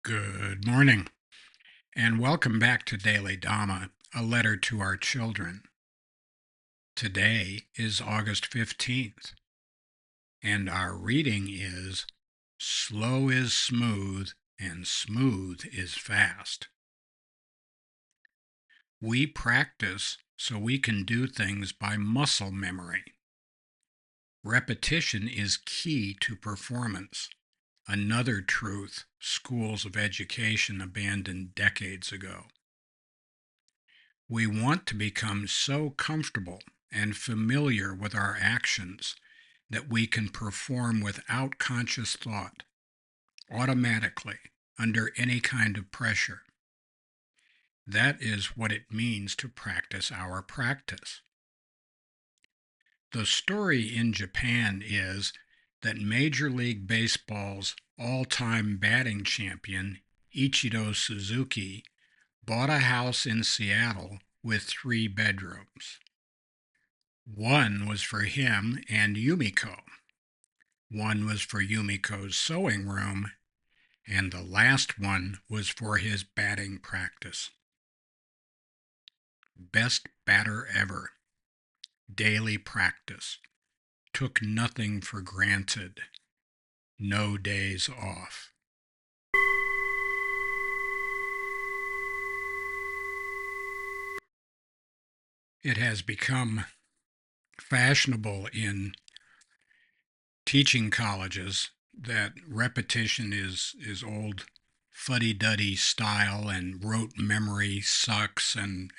Good morning, and welcome back to Daily Dhamma, a letter to our children. Today is August 15th, and our reading is Slow is smooth, and smooth is fast. We practice so we can do things by muscle memory. Repetition is key to performance. Another truth schools of education abandoned decades ago. We want to become so comfortable and familiar with our actions that we can perform without conscious thought, automatically, under any kind of pressure. That is what it means to practice our practice. The story in Japan is that Major League Baseball's all-time batting champion, Ichiro Suzuki, bought a house in Seattle with 3 bedrooms. One was for him and Yumiko. One was for Yumiko's sewing room, and the last one was for his batting practice. Best batter ever. Daily practice. Took nothing for granted. No days off. It has become fashionable in teaching colleges that repetition is old fuddy-duddy style and rote memory sucks and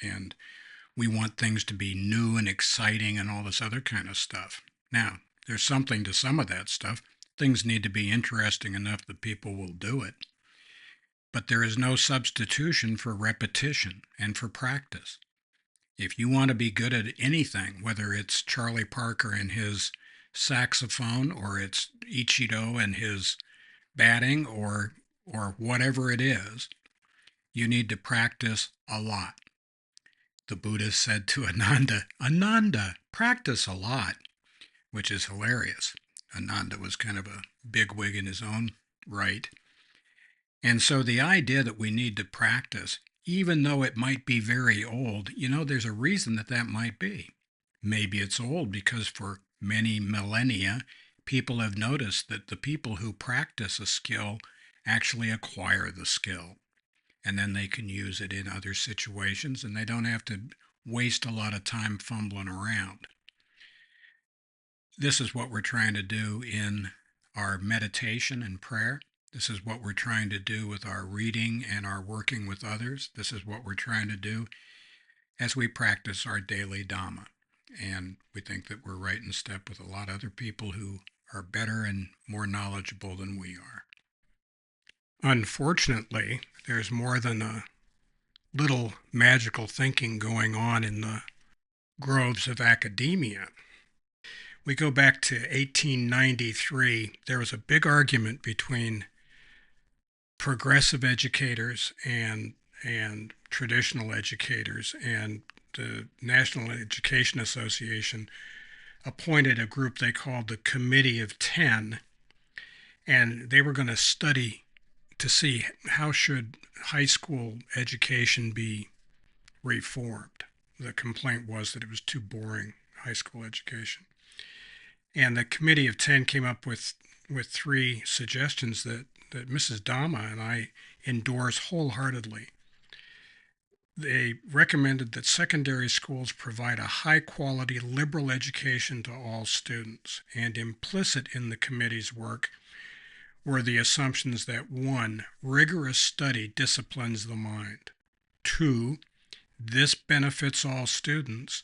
we want things to be new and exciting and all this other kind of stuff. Now, there's something to some of that stuff. Things need to be interesting enough that people will do it. But there is no substitution for repetition and for practice. If you want to be good at anything, whether it's Charlie Parker and his saxophone or it's Ichiro and his batting or whatever it is, you need to practice a lot. The Buddha said to Ananda, practice a lot, which is hilarious. Ananda was kind of a bigwig in his own right. And so the idea that we need to practice, even though it might be very old, there's a reason that might be. Maybe it's old because for many millennia, people have noticed that the people who practice a skill actually acquire the skill. And then they can use it in other situations, and they don't have to waste a lot of time fumbling around. This is what we're trying to do in our meditation and prayer. This is what we're trying to do with our reading and our working with others. This is what we're trying to do as we practice our daily Dhamma. And we think that we're right in step with a lot of other people who are better and more knowledgeable than we are. Unfortunately, there's more than a little magical thinking going on in the groves of academia. We go back to 1893. There was a big argument between progressive educators and traditional educators, and the National Education Association appointed a group they called the Committee of 10, and they were going to study to see how should high school education be reformed. The complaint was that it was too boring, high school education. And the Committee of 10 came up with 3 suggestions that Mrs. Dhamma and I endorse wholeheartedly. They recommended that secondary schools provide a high-quality liberal education to all students, and implicit in the committee's work were the assumptions that 1, rigorous study disciplines the mind, 2, this benefits all students,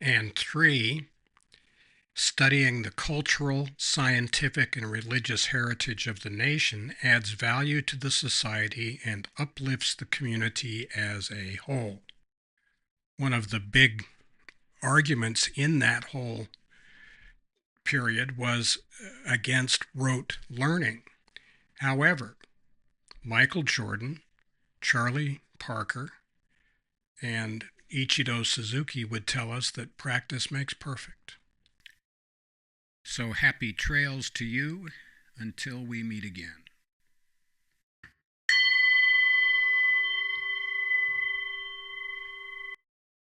and 3, studying the cultural, scientific, and religious heritage of the nation adds value to the society and uplifts the community as a whole. One of the big arguments in that whole period was against rote learning. However, Michael Jordan, Charlie Parker, and Ichiro Suzuki would tell us that practice makes perfect. So happy trails to you until we meet again.